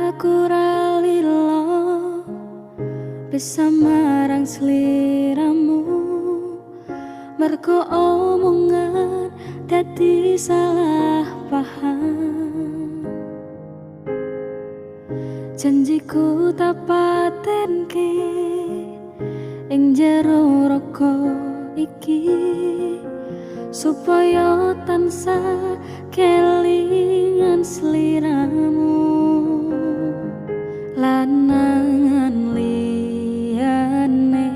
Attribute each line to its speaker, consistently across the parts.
Speaker 1: aku ra lilo bisa marang sliramu, mergo omongan dadi salah paham. Janjiku tak patenke ing jero raga iki, supaya tansah kelingan sliramu. Lanangan liyane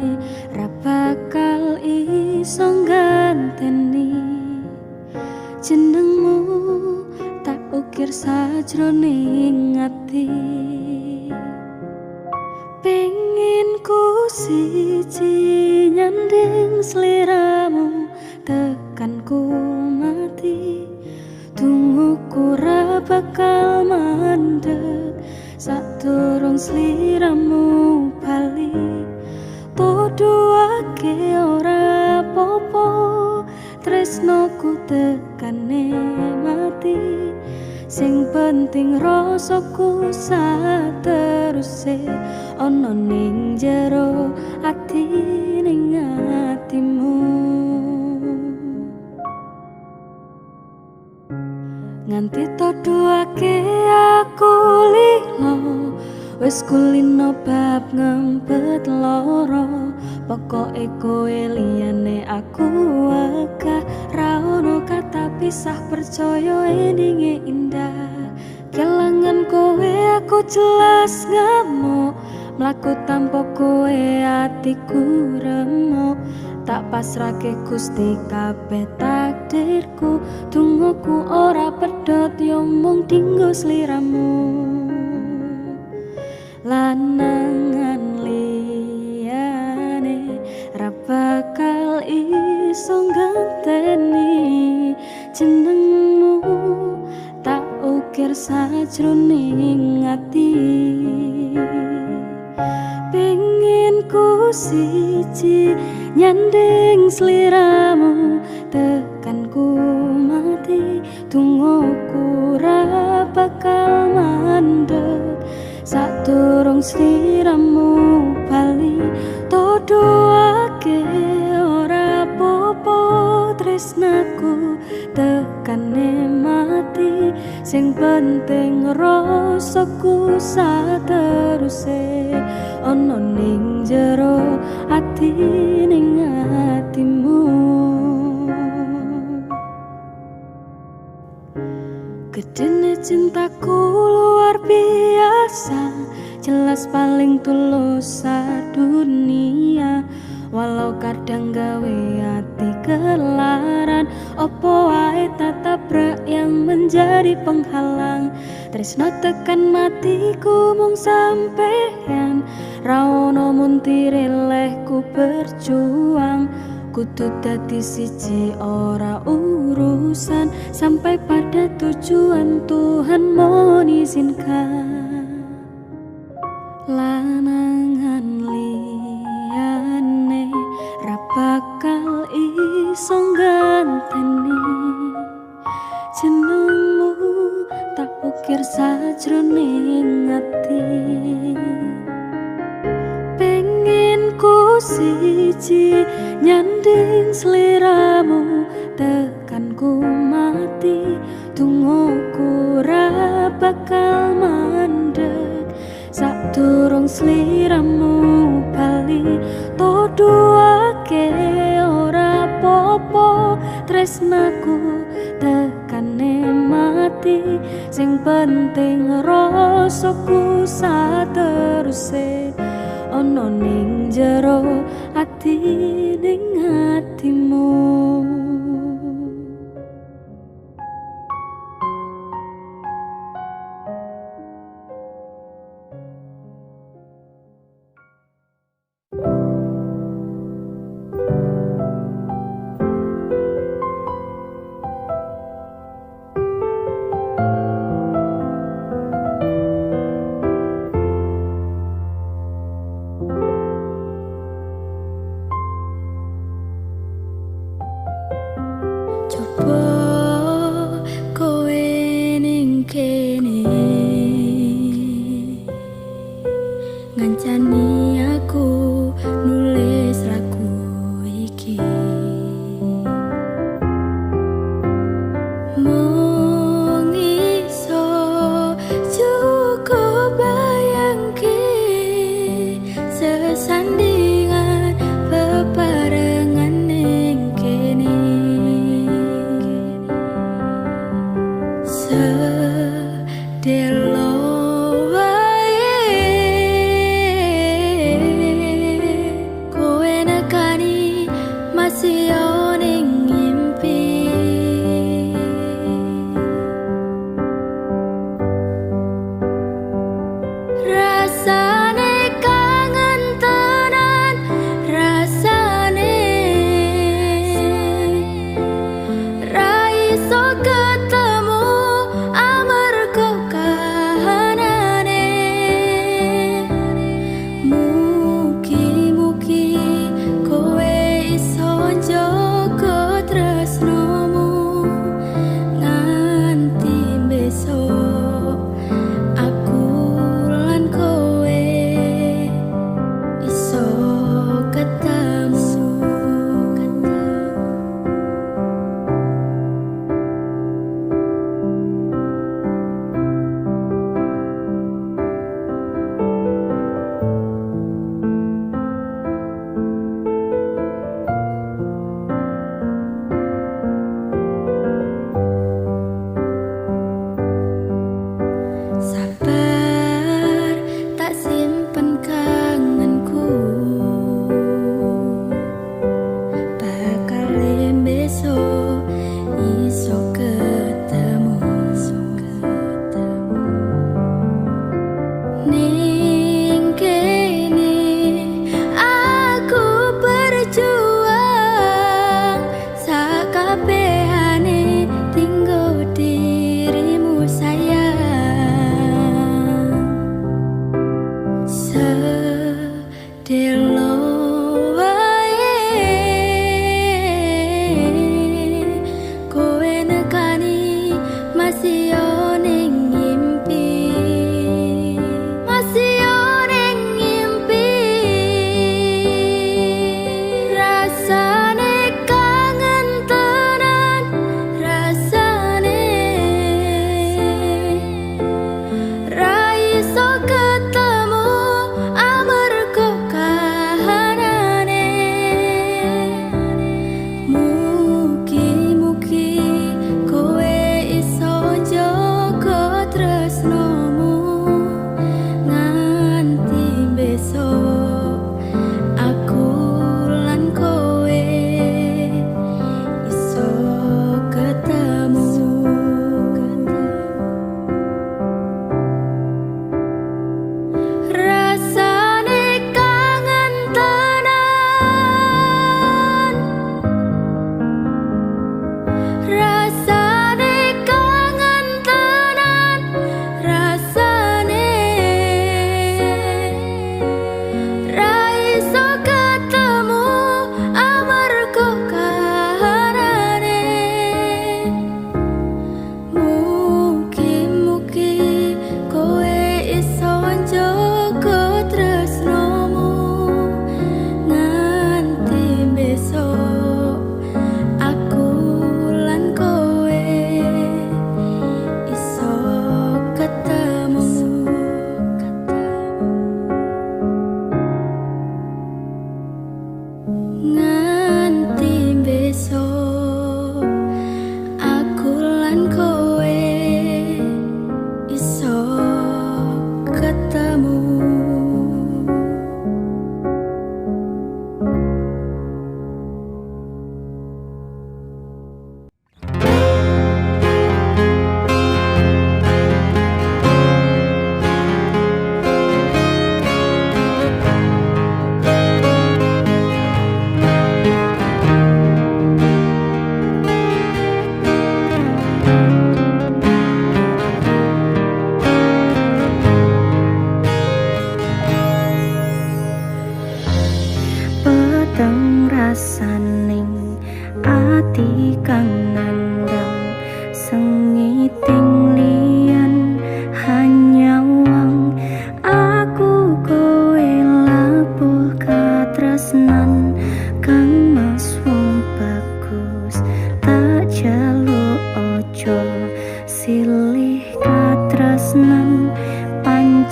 Speaker 1: ra bakal iso ganteni jenengmu, tak ukir sajroning ati. Pengen ku siji nyanding sliramu tekan ku mati, tungguku ra bakal mandeg sadurung sliramu bali. Podo ake ora popo tresnoku tekane mati, sing penting rasaku sateruse ana ning jero ati ning atimu. Nganti todoake aku lilo, wis kulino bab ngempet loro. Pokoke kowe liyane aku akeh, ra ono kata pisah, percaya endinge indah. Kelangan kowe aku jelas ngamuk, mlaku tanpa kowe atiku remuk. Tak pasrahke Gusti kabeh takdirku, tungguku ora pedhot yo mung dinggo sliramu. Lanangan liyane ra bakal iso ganteni jenengmu, tak ukir sajroning ati. Pengen ku siji nyanding sliramu tekan ku mati, tungguku ra bakal mandeg sadurung sliramu bali. Todoake ora popo tresnaku tekane mati, sing penting rasaku sateruse ana ning jero ati ning atimu. Gedene cintaku luar biasa, jelas paling tulus sadunia. Walau kadang gawe hati kelaran, opo wae tatabrak yang menjadi penghalang. Tresno tekan matiku mung sampeyan, ra ono muntire lehku berjuang. Kudu dadi siji ora urusan, sampai pada tujuan Tuhan mengizinkan. Lanangan liyane ra bakal iso ganteni jenengmu, tak ukir sajroning ati. Pengen ku siji nyanding sliramu tekan ku mati, tungguku ra bakal mandeg sadurung sliramu bali. Todoake ora popo tresnaku tekane mati, sing penting rasaku sateruse ana ning jero ati ning atimu. Coba kowe ning kene ngrasani aku nulis lagu iki. Mung iso cukup bayangke sesandingan bebarengan ning kene. Sedelo masih ning ngimpi. Rasane kangen tenan, rasane ra iso ketemu amarga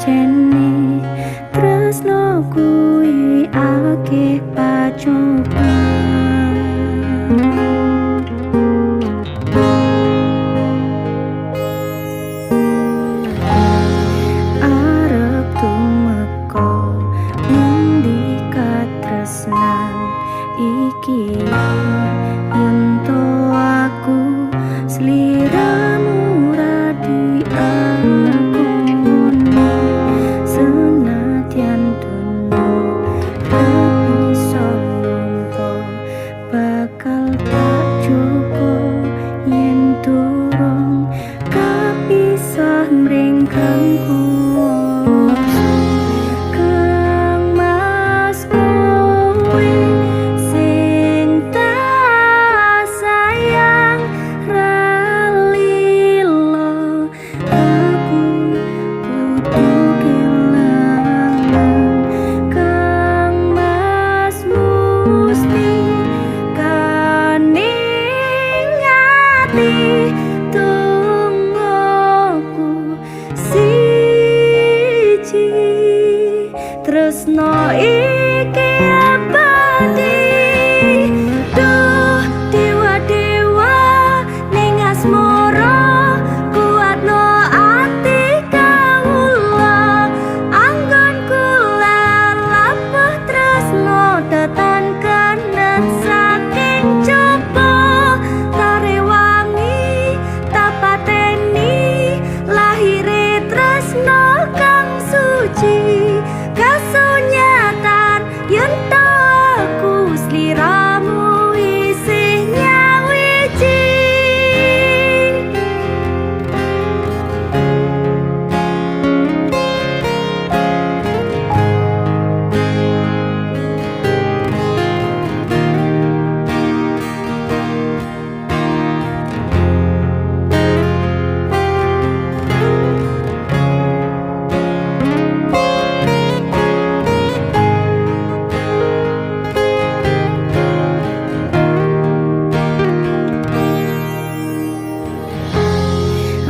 Speaker 1: jene tresno kuwi akeh pacobaan arep tumeka ngendi katresnan iki yen to aku sliramu ra diakoni senadyan dunyo tapi sonompo bakal tak joko yen durung kapisah mringkangku kang mas kowe sing tak sayang ralilo aku kudu kelangan kang mas musti kaning ati tungguku siji tresno iki abadi duh dewa-dewa ning asmara kuatno ati kawula anggon kula lapah tresno tetan kanan saking coba tare wangi tapateni lahire tresno kang suci kasunyatan yen to aku sliramu isih nyawiji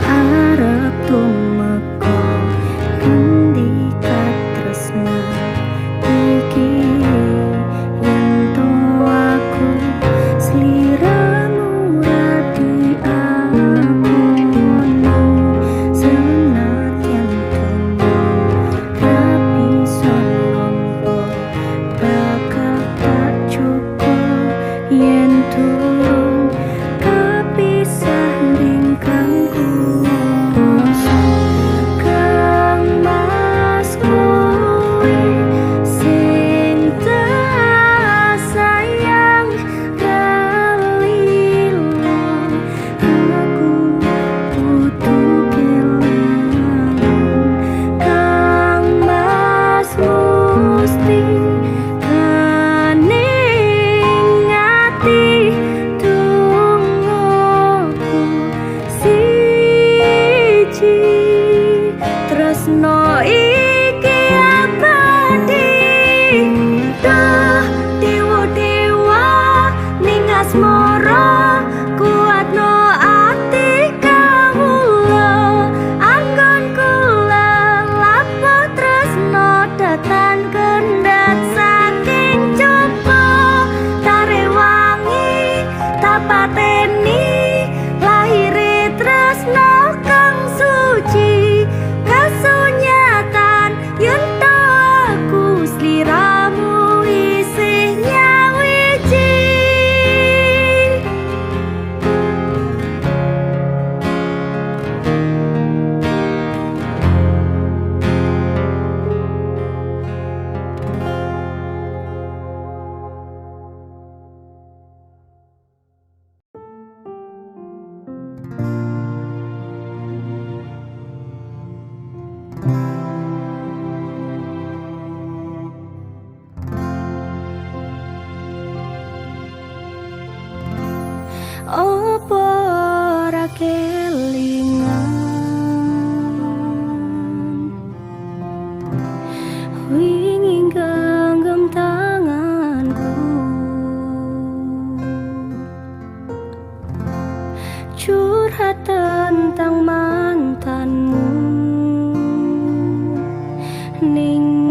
Speaker 1: arep tumeka ngendi katresnan iki yen to aku sliramu ra diakoni senadyan dunyo rapi sonompo bakal tak cukup yen durung kapisah mringkangku kang mas kowe sing tak sayang kalilo aku kudu kelangan kang mas musti kaning ati tungguku siji tresno iki abadi duh dewa-dewa ning asmara kuatno ati kawula anggon kula lapah tresno tetan kendhat saking coba tare wangi tapateni lahire tresno kang suci kasunyatan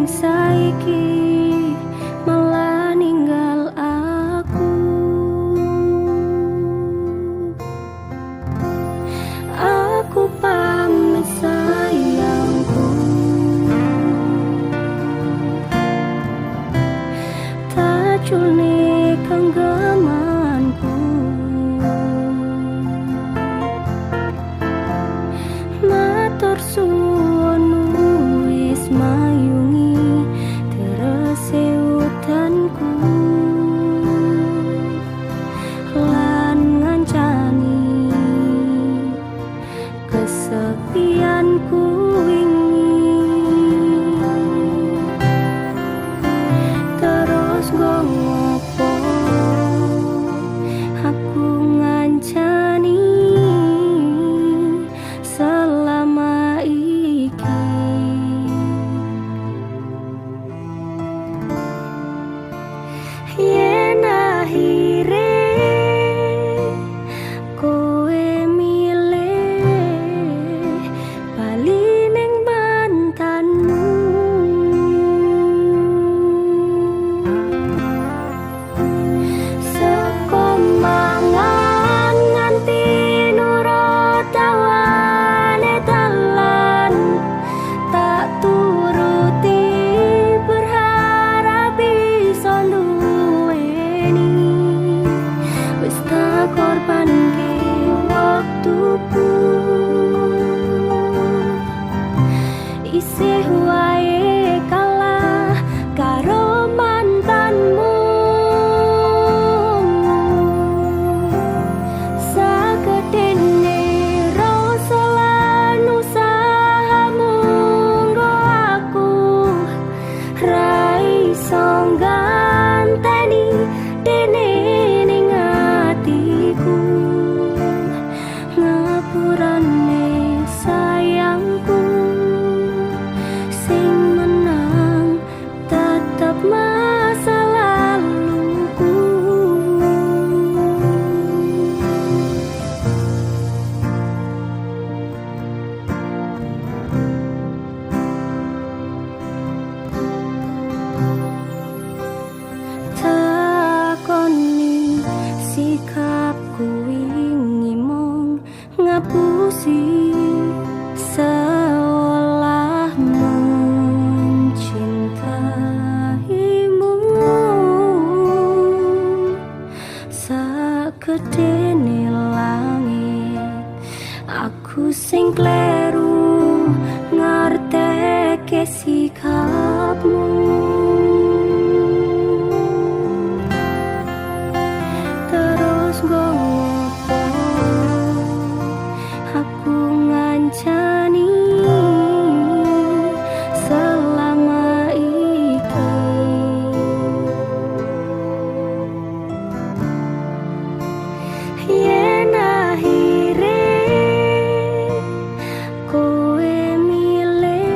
Speaker 1: saiki malah ninggal aku. Aku pamit sayangku, tak culne kenggemanku. Matur suwun wis mayungi terese utanku lan ngancani kesepianku wingi. Terus ngopo aku ngancani selama iki. Yen akhire kowe milih bali ning mantanmu, saka mangan nganti nurut awane dalan, tak turuti berharap bisa nduweni. Wis tak korbanke waktuku, isih wae kalah karo mantanmu. Sagedene rasa lan usahamu nggo aku ra iso ganteni dene ning atiku. Ngapurane sayangku, sing menang tetep masa laluku. Takoni sikapku wingi mung ngapusi seolah mencintaimu. Sakedene langit aku sing kleru ngerteke sikapmu. Terus ngopo aku ngancani selama iki. Yen akhire kowe milih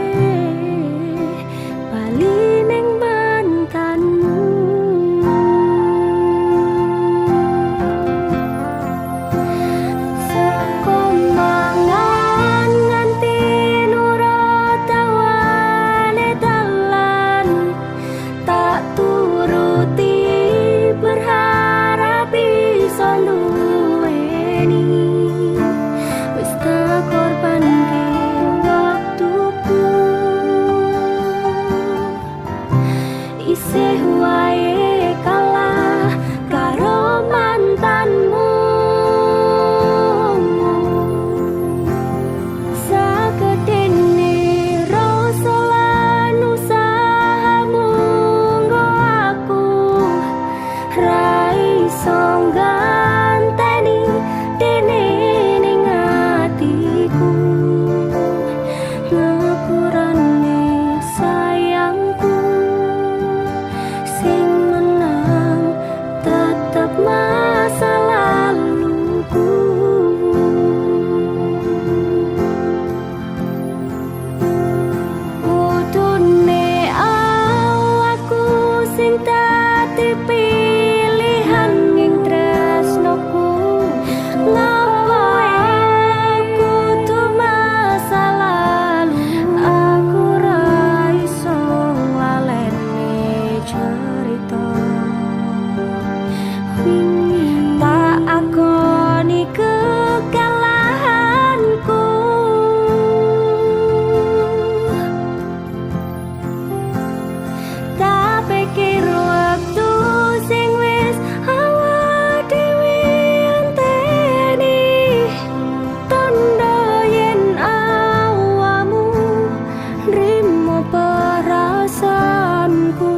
Speaker 1: nrimo perasaanku,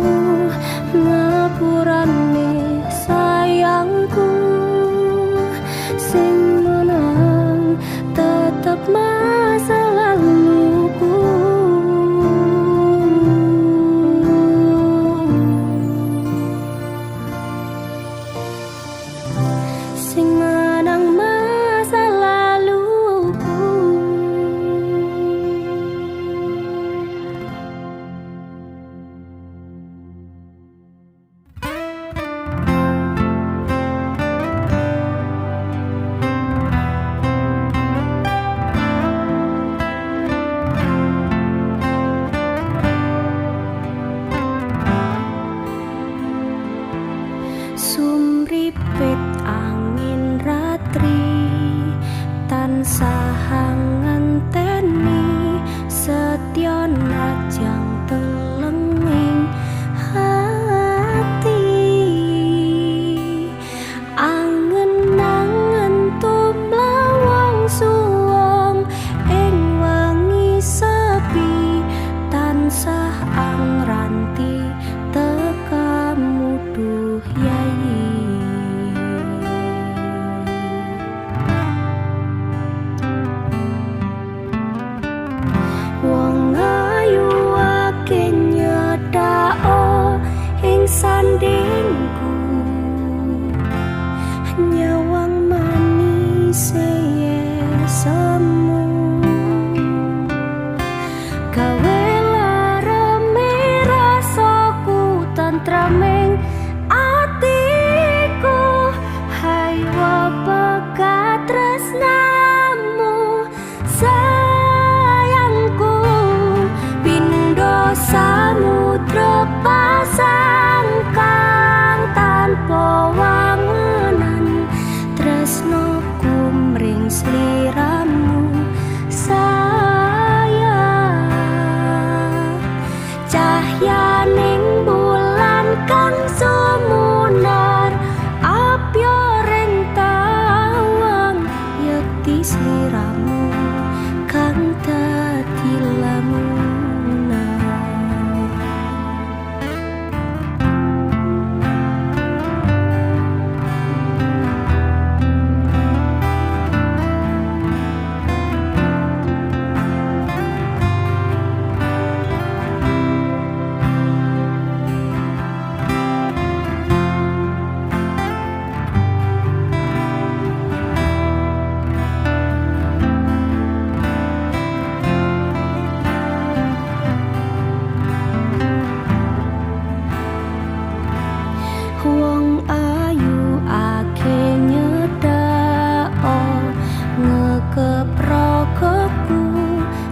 Speaker 1: ngapurane sayangku. Sing menang tetep masa laluku. Sing menang masa laluku. Sumripit angin ratri tansah ngenteni setya najang telenging hati. Angen-angen tumlawang suwung ing wengi sepi tansah angranti tekamu duh yayi. Wong ayu ake nyedhao ing sandingku, nyawang manis semu gawe lareme rasaku tantraming atiku. Haywa pekat tresnamu sayangku, pindho samudra pasang kang tanpa wangunan. Tresnoku mring sliramu sayang, cahyaning bulan kang sumunar apya ring tawang yekti sliramu kang dadi lamunan. Wong ayu ake nyedhao ngekeprokoku,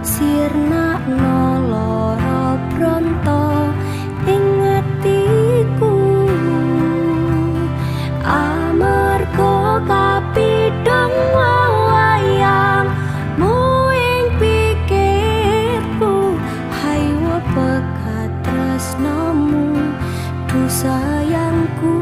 Speaker 1: sirnakno lara bronto ing atiku. Amarga kapidhong wayangmu ing pikirku. Haywa pekat tresnamu duh sayangku,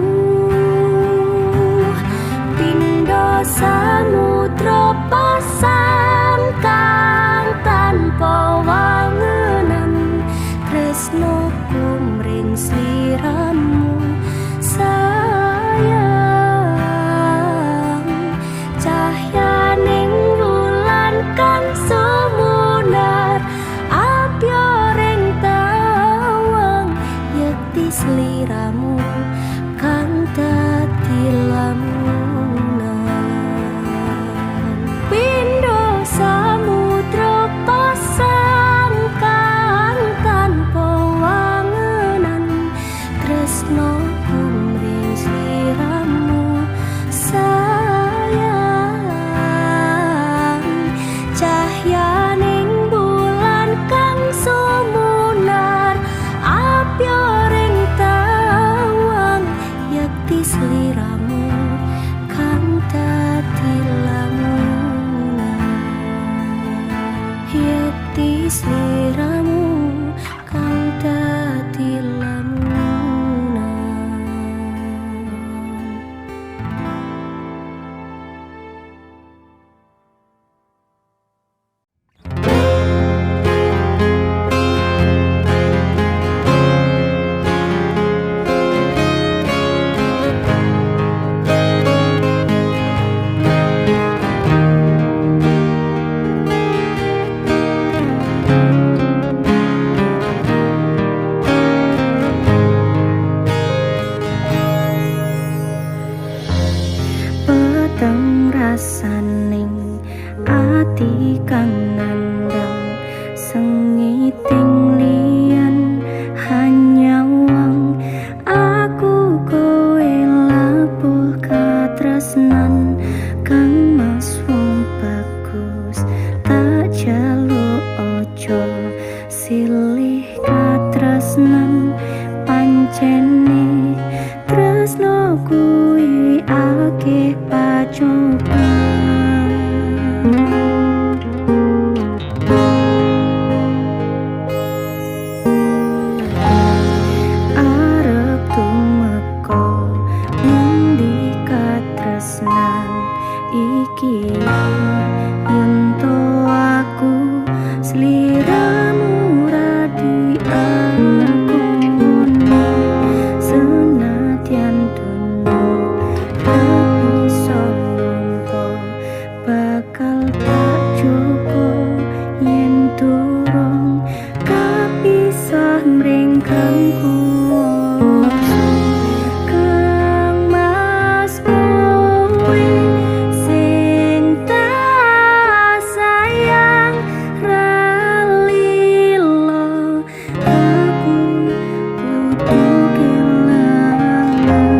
Speaker 1: pindho samudra pasang kang tanpa wangun. pilih katresnan pancene tresno kuwi akeh pacobaan arep tumeka ngendi katresnan iki yen to aku sliramu radi akone senadyan dono tapi sonto bakal tak joko yen durung kapisah mringkang kuwasa kang mas kowe sing tak sayang ralilo aku kudu kelangan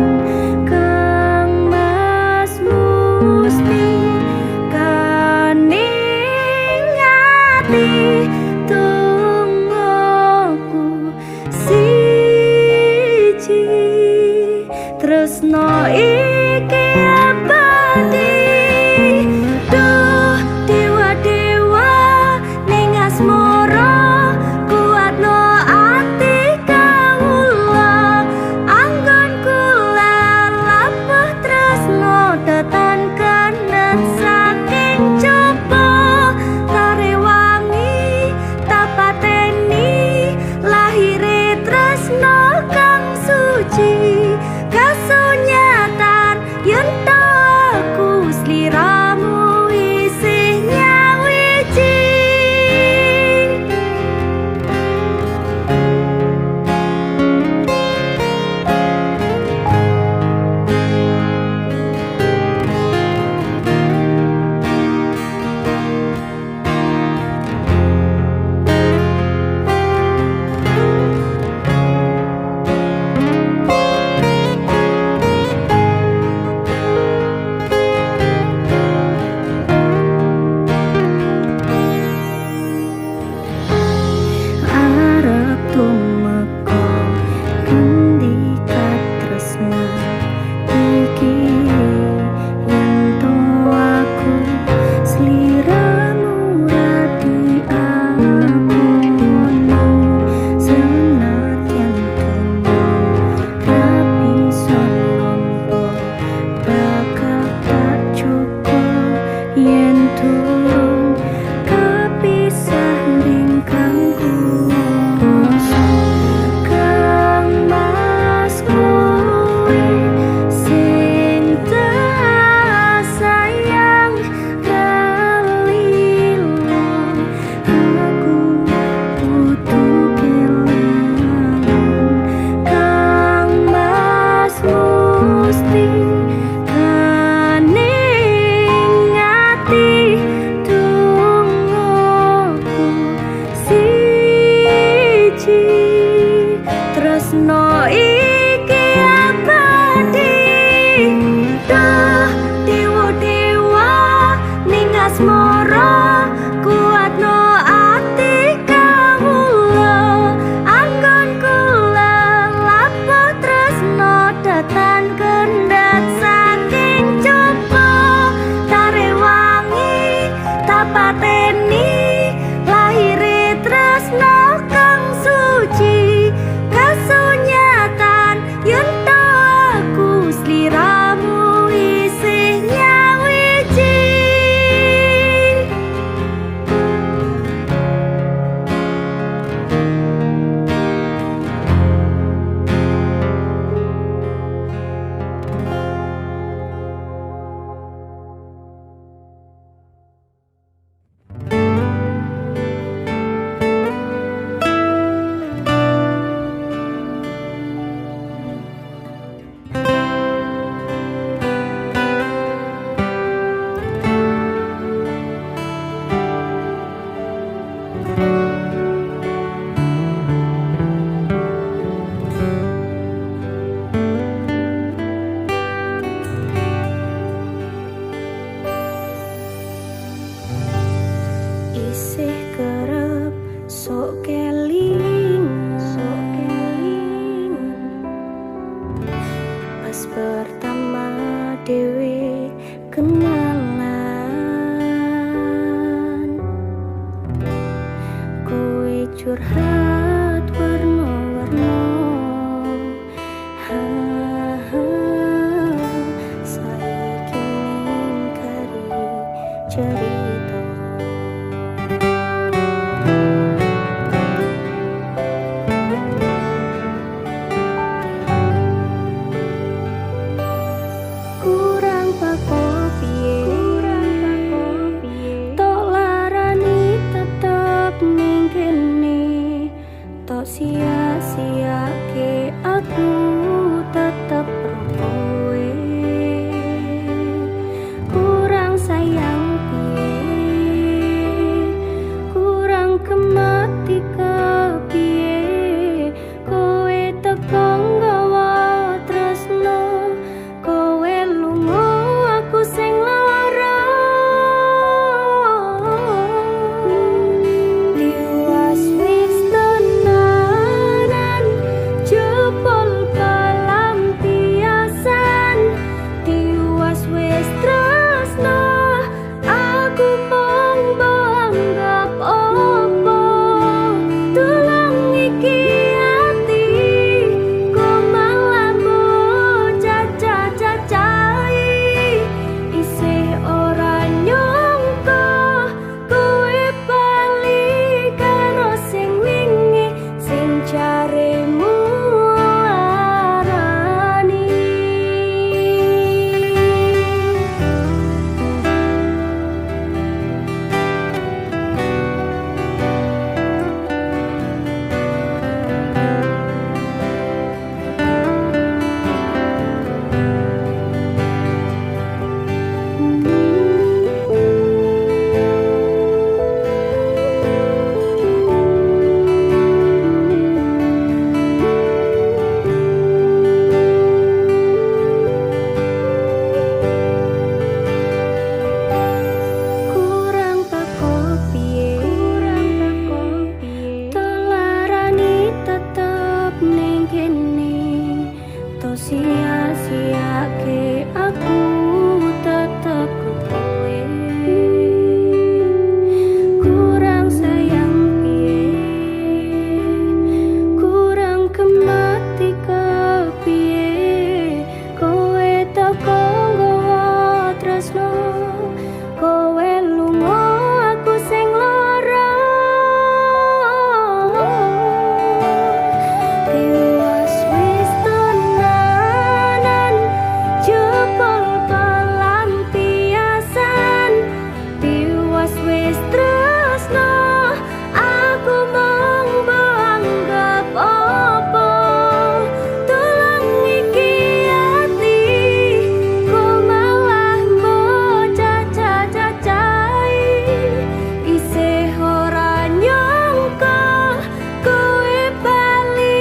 Speaker 1: kang mas musti kaningati tungguku si ngarepno. Saiki ningkari cerita. Kurang pako piye, tok larani tetep ning kene, tok sia-siake aku tetep roe. Kurang sayang piye, kurang kemati kepiye, kowe teko nggawa tresno, kowe lunga aku sing lara. Tiwas wis tenanan jebol pelampiasan, tiwas wis tresno aku mung anggap opo. Tulung iki ati kok malah cacai, isih ora nyangka kowe bali karo sing wingi sing jaremu larani. Kurang pako piye, telarani tetep ning kene, to sia-siake aku tetep kowe. Kurang sayang piye, kurang kemati kepiye, kowe teko nggawa tresno, kowe lunga aku sing lara. Tiwas wis tenanan jebol pelampiasan, tiwas wis tresno aku mung anggap opo. Tulung iki ati kok malah cacai, isih ora nyangka kowe bali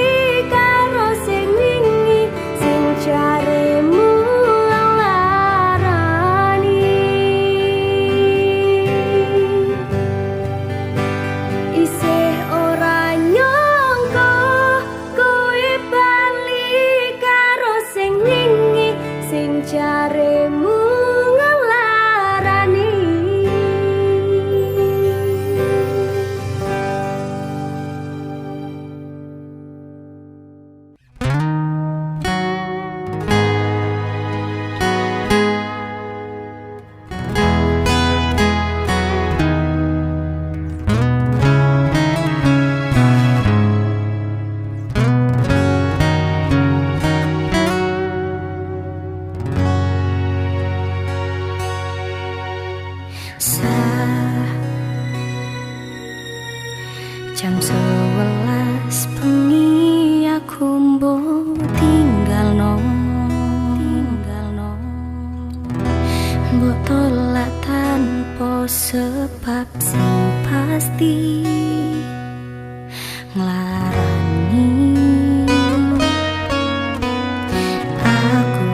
Speaker 1: karo sing wingi sing jaremu larani. Isih ora nyangka kowe bali karo sing wingi sing jaremu ngelarani. Jam 11 bengi aku mbok tinggalno, mbok tolak tanpa sebab sing pasti nglarani aku.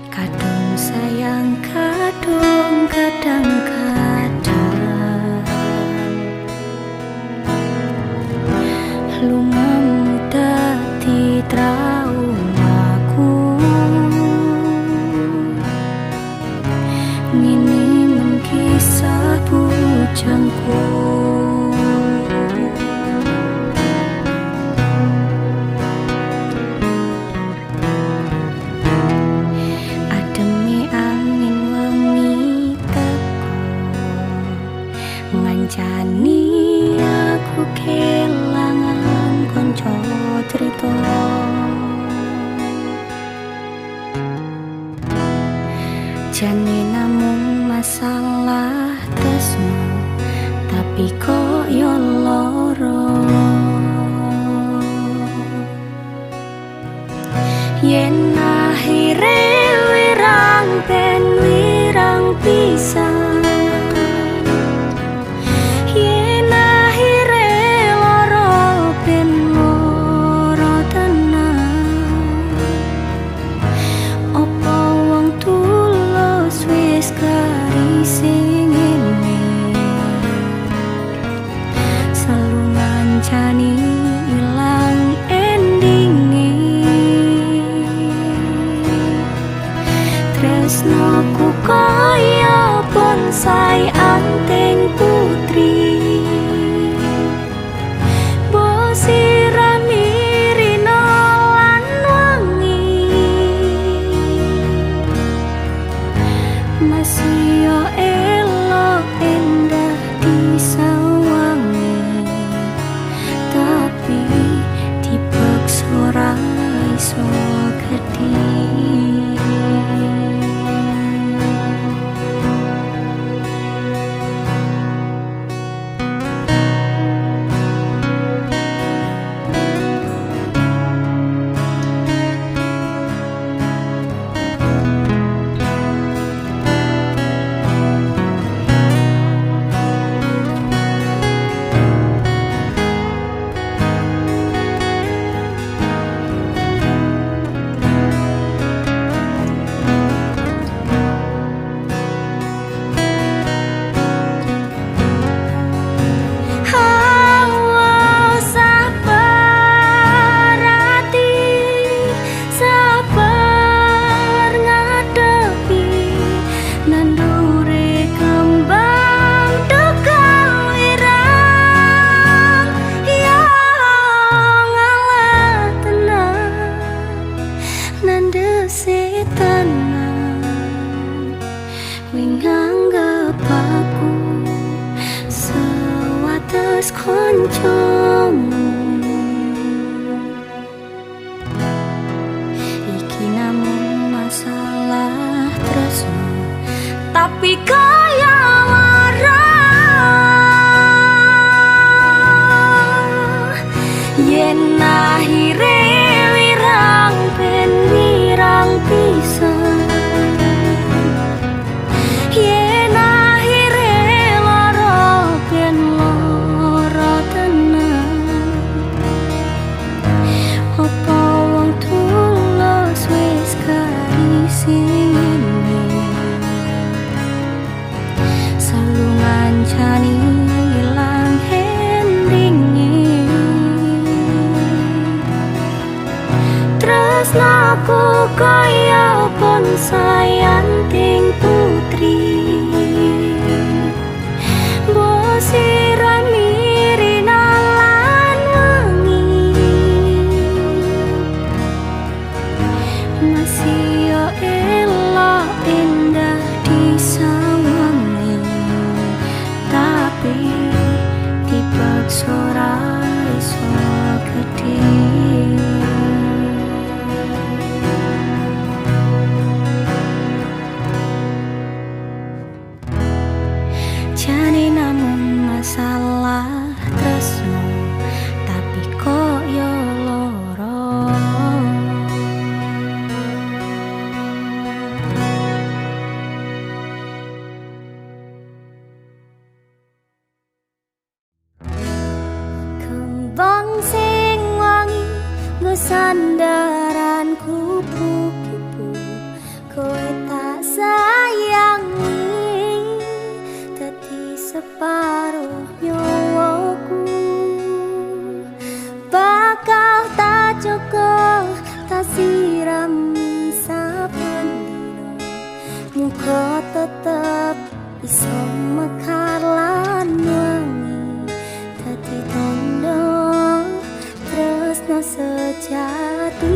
Speaker 1: Kadung sayang, kadung kadang-kadang lumamu dadi traumaku. Ngene mung kisah bujangku. aku kelangan konco cerita. Jane namung masalah tresno, tapi kok yo loro. Yen akhire wirang ben wirang pisan, yen akhire loro ben loro tenan. Apa wong tulus wis garis ngene, selalu ngancani ilang endinge. Tresnoku kaya bonsai anting putri, mbok sirami rino lan wangi, masih yo elok endah disawangi, tapi dipaksa ora iso gedhe. Nganggep aku sewates koncomu, iki namung masalah tresno, tapi kaya lara. Yen akhire wirang ben wirang pisan, yen akhire loro ben loro tenan. Apa wong tulus wis garis ngene, selalu ngancani ilang endinge. Tresnaku kaya bonsai anting putri, mbok sirami rino lan wangi, masih yo elok endah disawangi, tapi dipaksa ora iso gedhe. Jane namung masalah tresno, tapi kok yo loro. Kembang sing wangi nggo sandaran kupu-kupu, kowe tak sayangi separuh nyawaku, bakal tak cukup tak sirami saben dino, muga tetep iso mekar lan wangi, dadi tandha tresno sejati.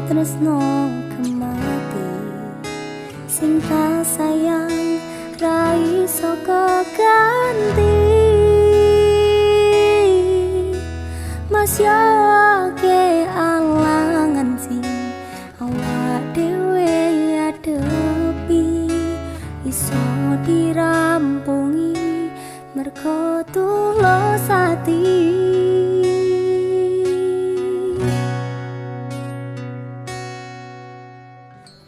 Speaker 1: tresno kemati sing tak sayang ra iso ganti Mas yo ke alangan sing awak dhewe adepi iso dirampungi mergo tulus ati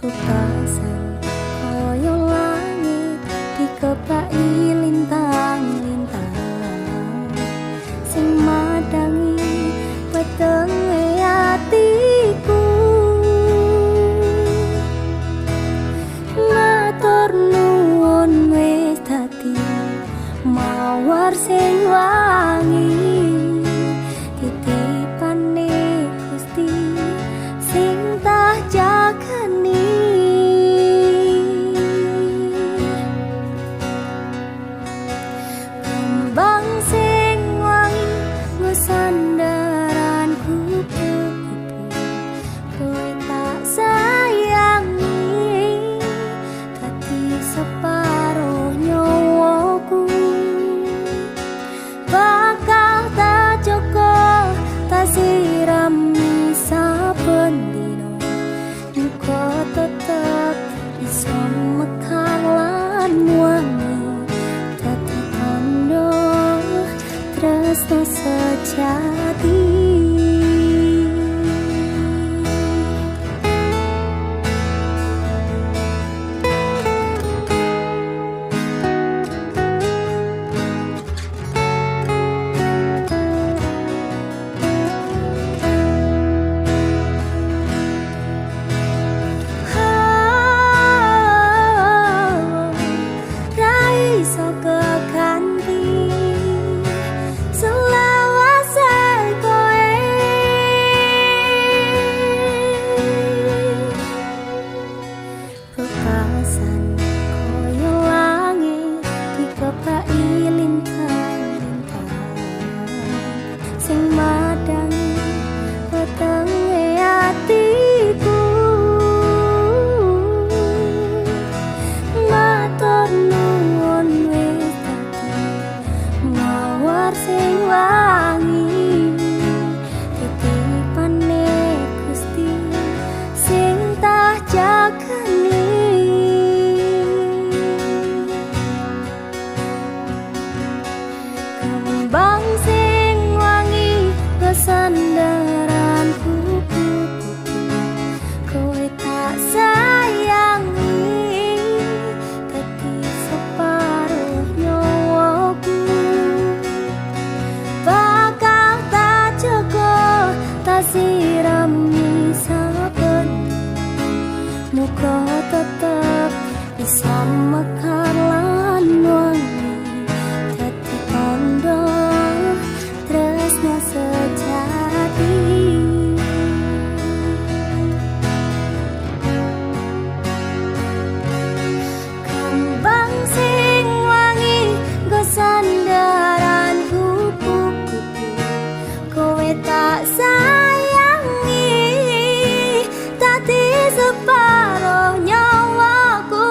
Speaker 1: Pupasan koyo langit dikepaki lintang-lintang sing madangi wetenge atiku matur nuwun wis dadi mawar sing wangi titipane Gusti sing tak jagani kembang sing wangi ngesandaran kupu-kupu kowe tak sayangi dadi separuh nyawaku bakal tak cukup tak sirami saben dino muga tetep iso mekar lan wangi dadi tandha tresno sejati sing madangi wetenge atiku matur nuwun wis dadi mawar sing wangi titipane Gusti sing tak jagani kembang sing sandaran kupu-kupu kowe tak sayangi dadi separuh nyawaku bakal tak cukup tak sirami saben muga tetep bisa mekar lan wangi dadi tandha tresno sejati kembang sing wangi go sandaran kupu-kupu kowe tak sayangi dadi separuh nyawaku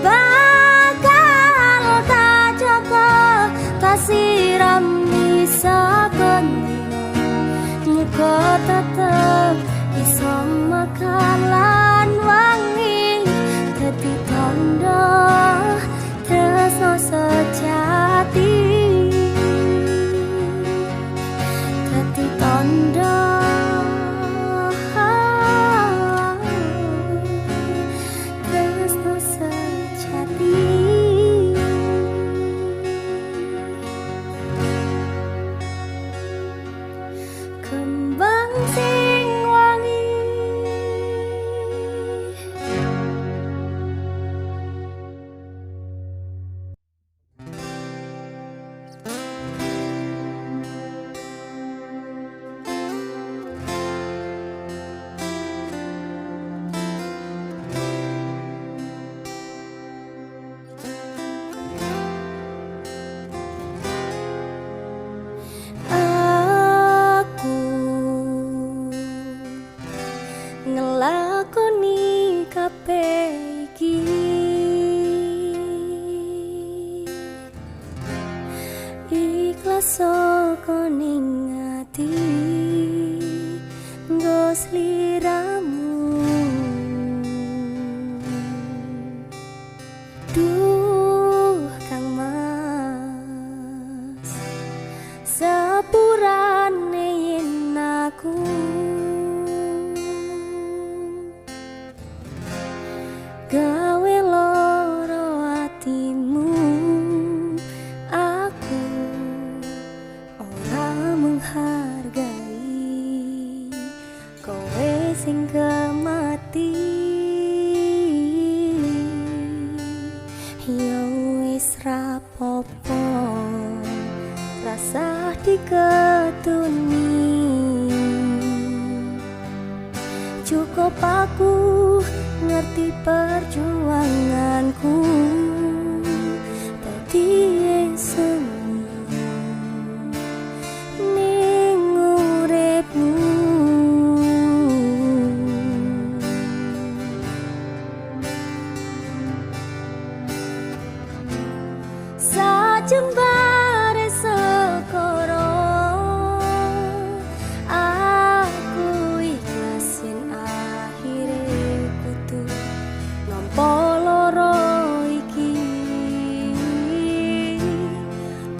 Speaker 1: bakal tak cukup tak sirami saben muga tetep iso mekar lan wangi dadi tandha tresno sejati dadi tandha tresno sejati kembang sing wangi sliramu. Duh Kang Mas, sepurane yen aku gawe loro atimu, aku ora menghargai kowe sing kemati. Yo wis rapopo rasa diketuni, cukup aku ngerti perjuanganku dadi semu ning uripmu. Sajembare sekoro aku ikhlasin akhire kudu nampa loro iki.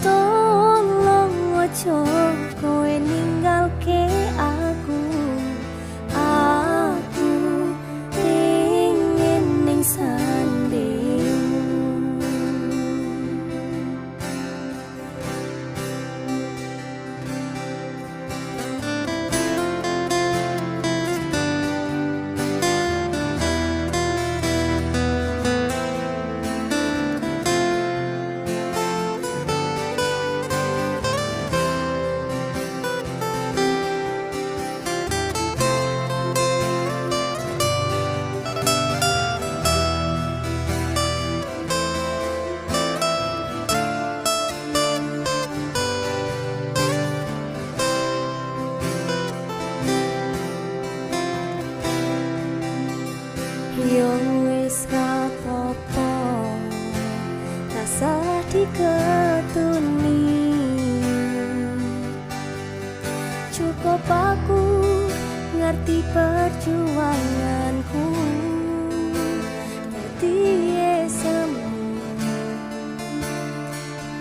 Speaker 1: Tolong ojo kowe ninggalke aku, aku pengin ning sandingmu. Yo wis rapopo rasa diketuni, cukup aku ngerti perjuanganku dadi semu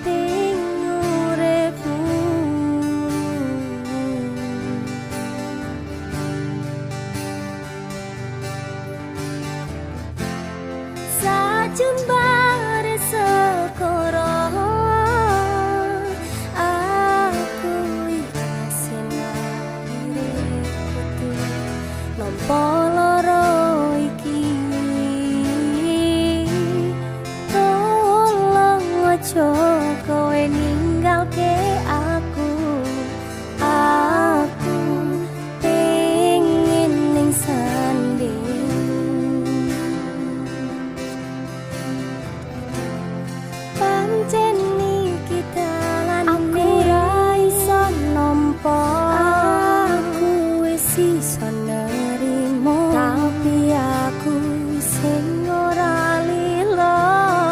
Speaker 1: ning uripmu. Sajembare sekoro aku ikhlasin akhire kudu nampa loro iki. Tolong ojo kowe ninggalke aku, aku pengin ning sandingmu. Pancen iki dalane aku ra iso nampa, aku wis iso nerimo, tapi aku sing ora lilo.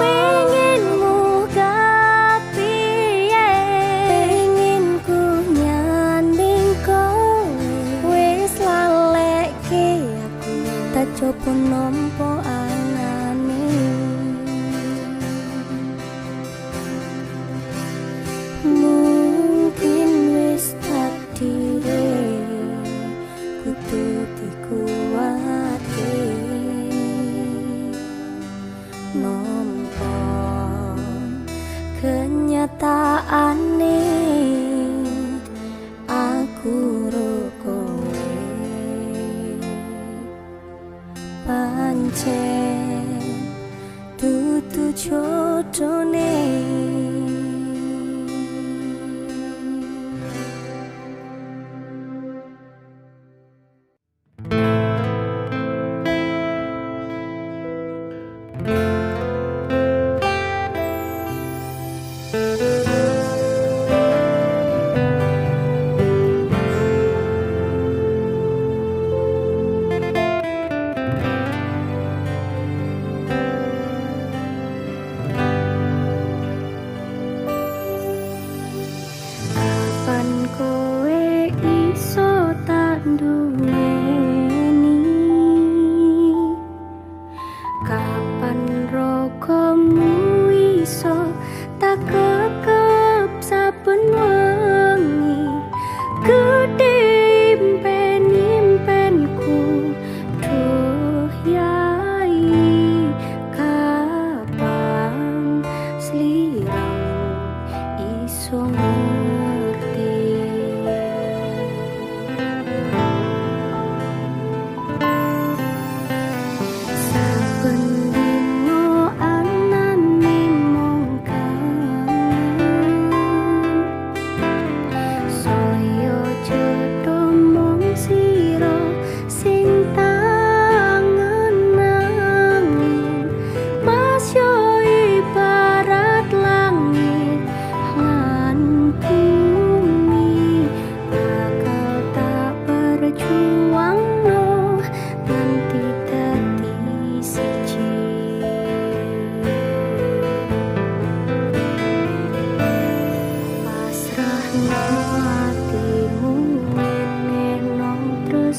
Speaker 1: Pengenmu kepiye, pengen ku nyanding kowe, wis lalekke aku tak coba nampa anane. Mungkin wis takdire kudu dikuwate nampa kenyataane aku ro kowe pancen dudu jodone.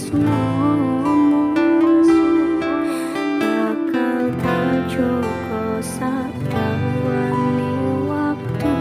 Speaker 1: tresnomu bakal tak jaga sadawane waktu.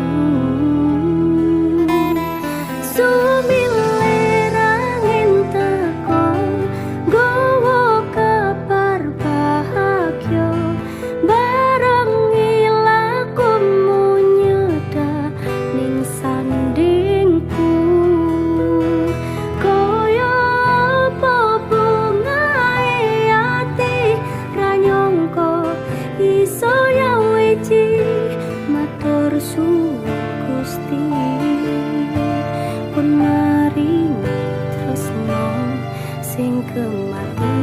Speaker 1: Gusti pun maringi tresno sing kemati.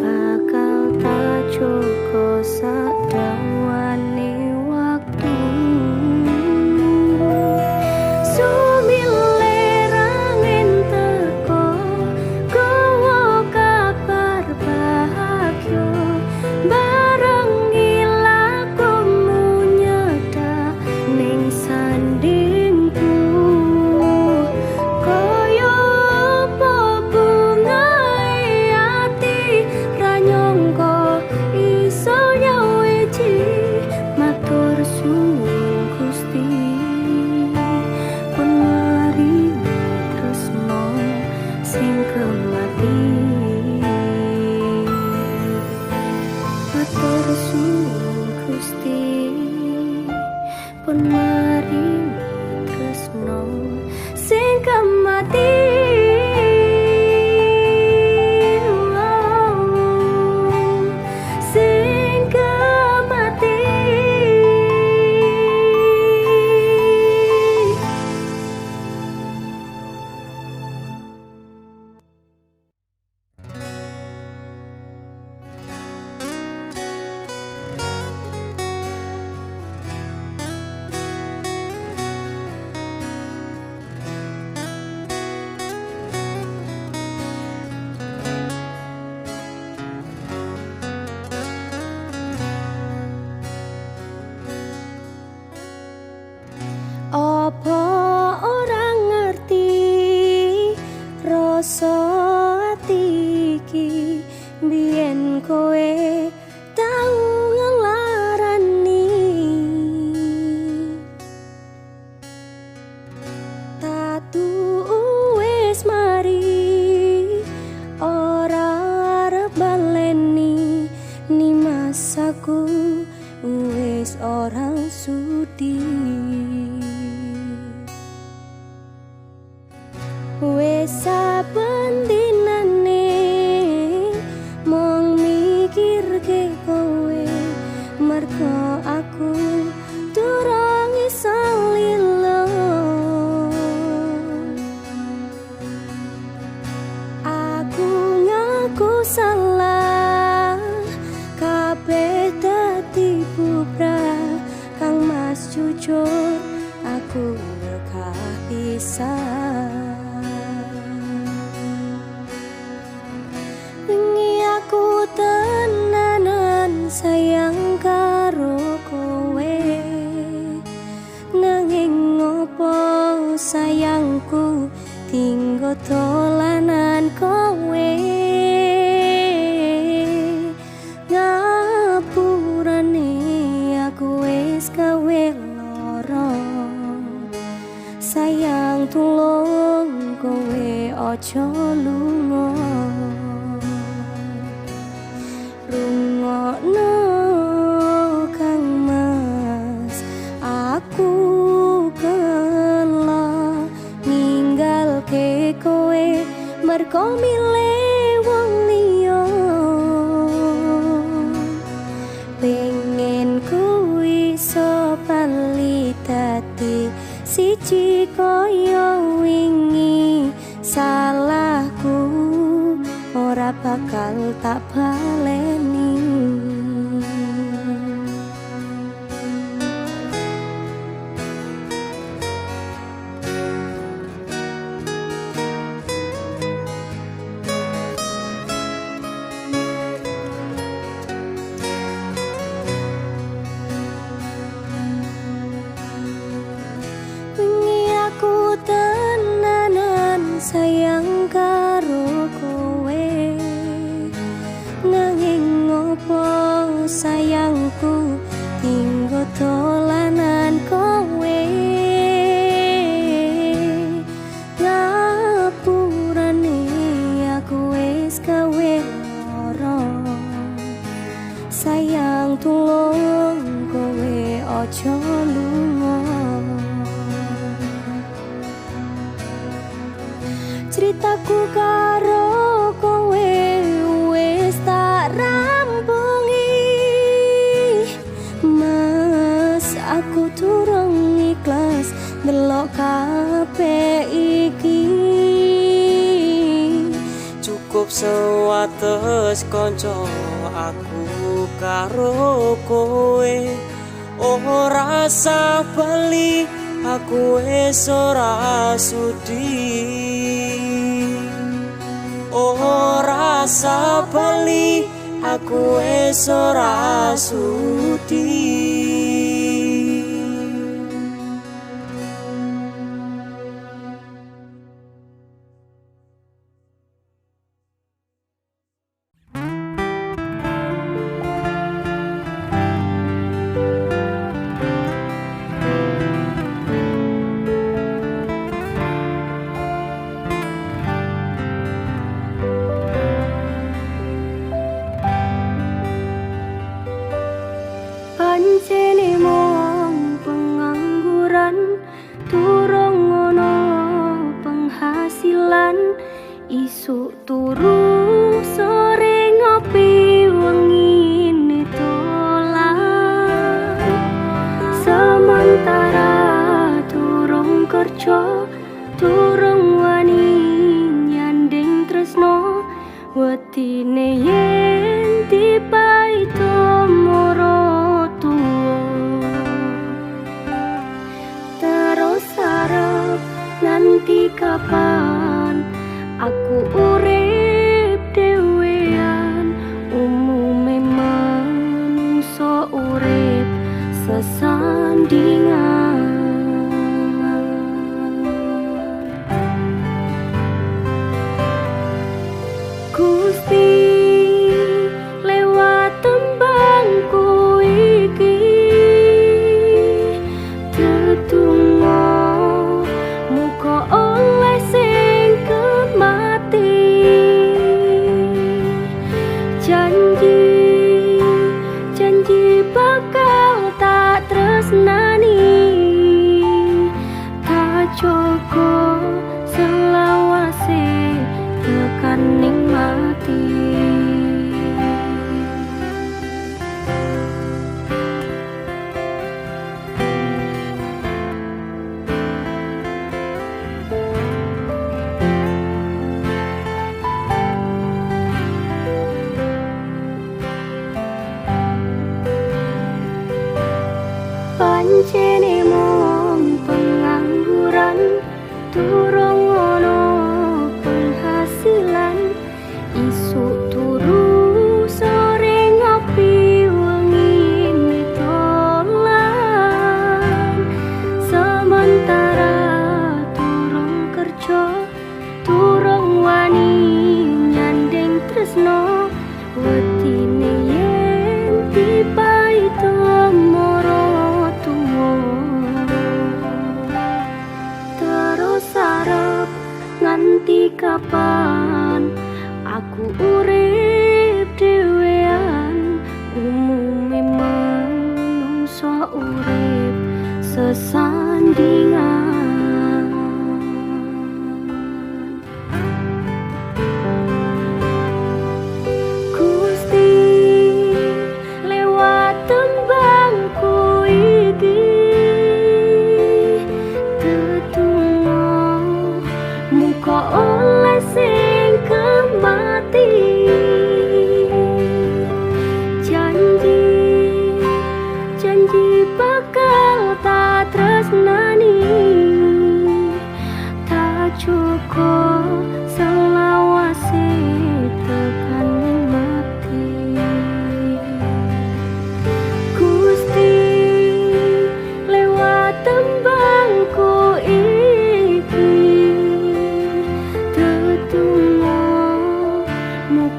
Speaker 1: Bakal tak jaga sadawane waktu. Sumile angin teko gawa kabar bahagia barengi lakumu nyedak ning sandingku. Pun maringi tresno sing kemati. Apa orang ngerti rasa ati iki biyen kowe tau ngelarani. Tatu wis mari ora arep baleni ni masaku wis ora sudi. Wes saben dinane mung mikirke kowe mergo aku durung iso lilo. Aku ngaku salah kabeh dadi bubrah kang mas jujur aku lekah pisah. Aku tenanan sayang karo kowe nanging ngopo sayangku tinggo dolanan kowe. janji koyo wingi, salahku ora bakal tak baleni. Sayang karo kowe, nanging ngopo sayangku tinggo dolanan kowe. Ngapurane aku wis gawe lara, sayang tulung kowe ojo lunga. Ceritaku karo kowe wis tak rampungi, Mas aku durung ikhlas delok kabeh iki.
Speaker 2: Cukup sewates kanca aku karo kowe, ora usah bali aku wis ora sudi. Ora usah bali aku wis ora sudi.
Speaker 1: Pancene mong pengangguran, durung ono penghasilan, isuk turu sore ngopi wengi dolan. Sementara durung kerja, durung wani nyanding tresno, wedine yen dipaito moro nanti kapan aku urip dhewean. Umume manungsa urip sesandingan. Gusti lewat tembangku iki tetunggo oleh sing kemati. Janji bakal tak tresnani, tak joko selawase tekan nikmati. Pancene mong pengangguran, durung ono penghasilan, isuk turu sore ngopi wengi dolan. Sementara durung kerja, durung wani nyanding tresno, wedine yen dipaito moro nganti kapan aku urip dhewean. Umume manungsa urip sesandingan. Gusti lewat tembangku iki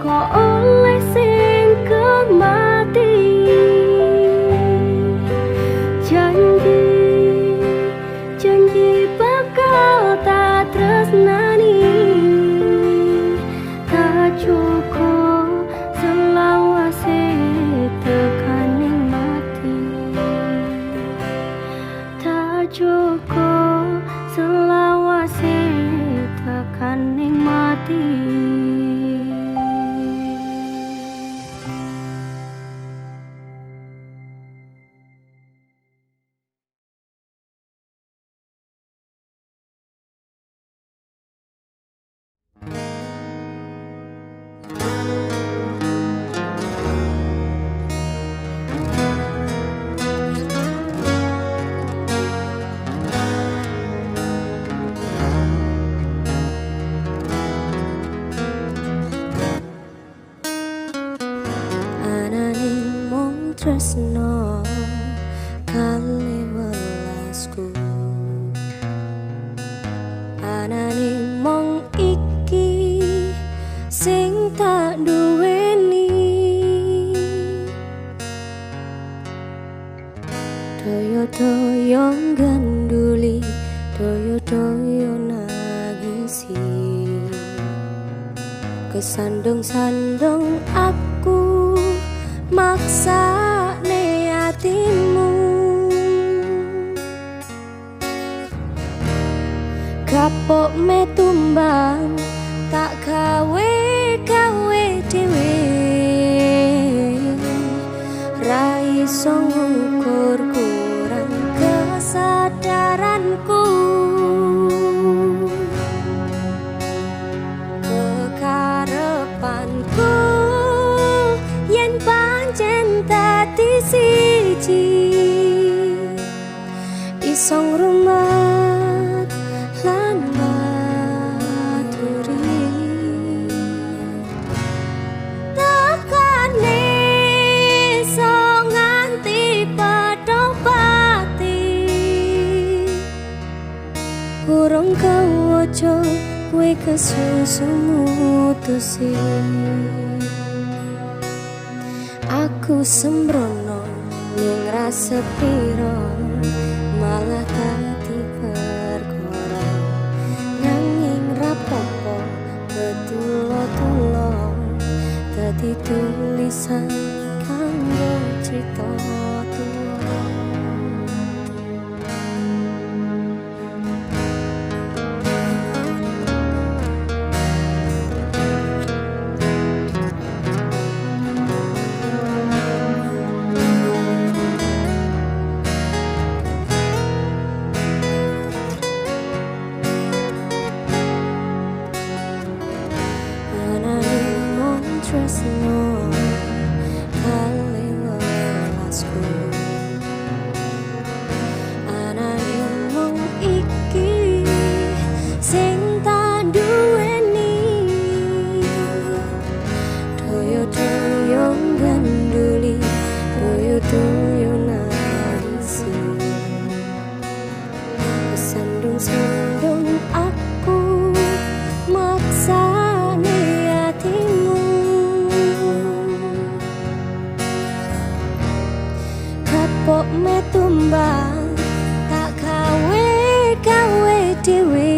Speaker 1: kok oleh sing kemati. Janji janji bakal tak tresnani, tak cukup selawase tekaning mati, tak cukup selawase tekaning mati. Ananing mung tresno kali welasku, ananing mung iki sing tak duweni. Doyo-doyo ganduli, doyo-doyo nangisi, kesandung-sandung aku maksa hatimu. Kapok me tumbang tak gawe dhewe, ra iso ngukur kurang kesadaranku. Kekarepanku yen pancen dadi siji, iso ngrumat lan maturi. Tekane iso nganti padha pati, urung kawoco kowe kesusu mutusi. Aku sembrono ning rasa piro, malah dadi perkara. Nanging rapopo betulo-tulo dadi tulisan kanggo crita tuwa. Tresno kali welasku, anane mung iki sing tak duweni. Doyo-doyo ganduli, doyo-doyo nangisi, kesandung-sandung aku maksane hatimu. Kapok me tumbang tak gawe dhewe,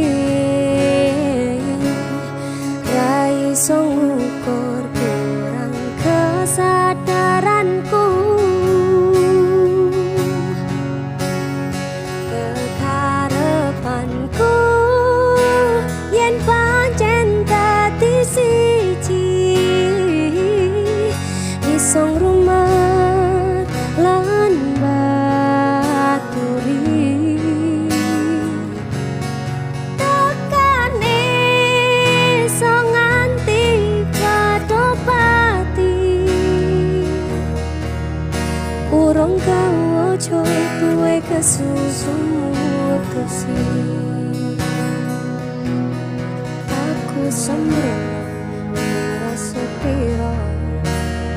Speaker 1: ra iso ngukur kurang kesadaranku. Kekarepanku yen pancen dadi siji, iso ngrumat lan baturi. Tekane iso nganti padha pati, urung kawoco kowe kesusu mutusi. Aku sembrono rasa piro,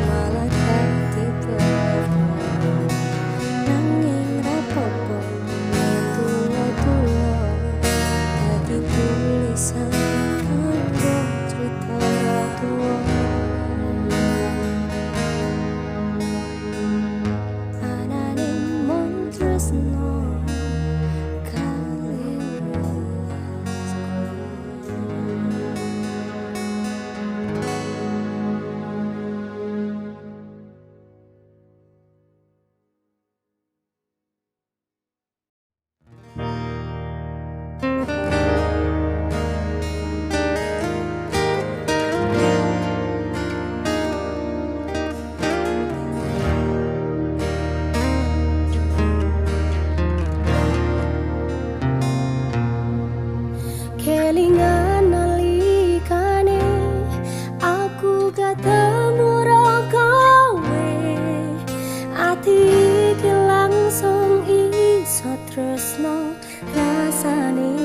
Speaker 1: malah dadi perkara. Nanging rapopo tulo-tulo dadi tulisan kanggo crita tuwa. ketemu kowe, ati iki langsung iso tresno rasane.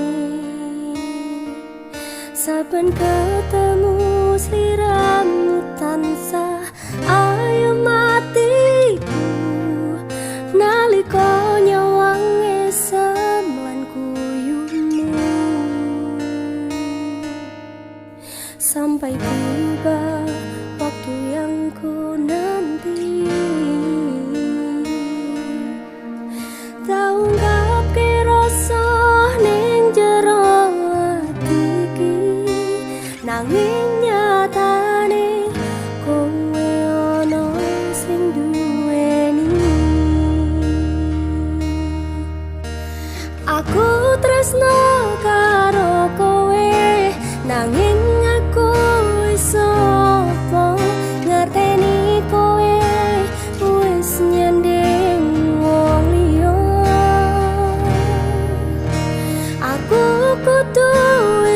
Speaker 1: Saben ketemu sliramu tansah ayo matiku, nalika nyawange semlan kuyumu. Sampai tiba waktu yang ku nanti, tau ngapke rasa ning jero ati iki, nanging nyatane kowe ana sing duweni. Aku tresno karo kowe, nanging aku iso apa ngerteni kowe wis nyanding wong liya. Aku kudu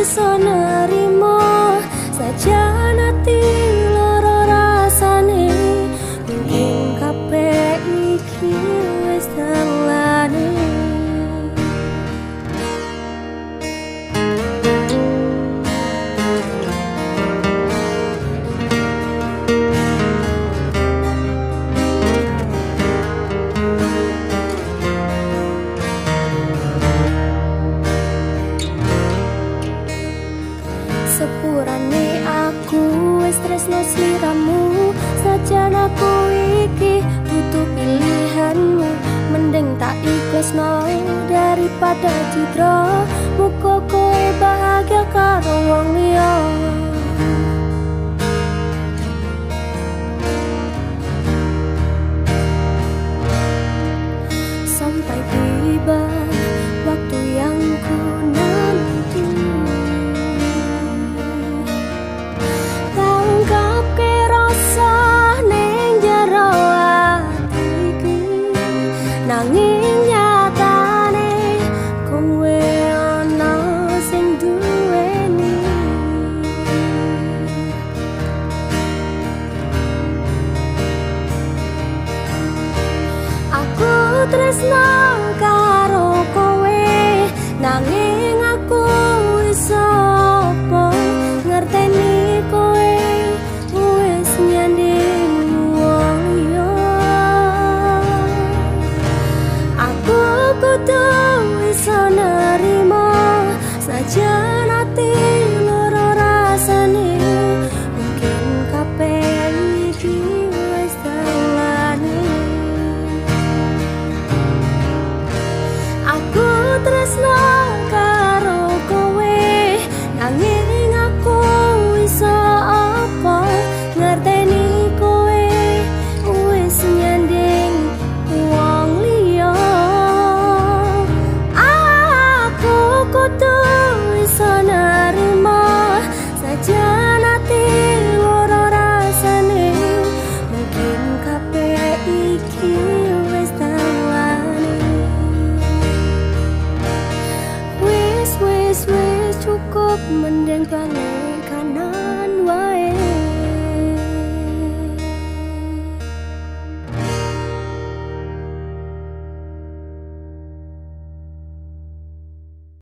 Speaker 1: iso nerimo sajan ati loro rasane, mungkin kabeh iki wis dalane. Sepurane aku wis tresno sliramu, sajan aku iki dudu pilihanmu. Mending tak ikhlasno daripada citra, muga kowe bahagia karo wong liya. Sampai tiba waktu yang ku nanti, nanging nyatane kowe ana sing duweni. Aku tresno karo kowe, nanging aku iso apa ngerteni kowe wis nyanding wong liya. Aku kudu iso nerimo sajan ati loro rasane, mungkin kabeh iki wis dalane. Aku tresno karo kowe, nanging aku iso apa ngerteni kowe wis nyanding wong liya. Kudu iso nerimo sajan ati loro rasane, mungkin kabeh iki wis dalane. Wis cukup mending balik kana.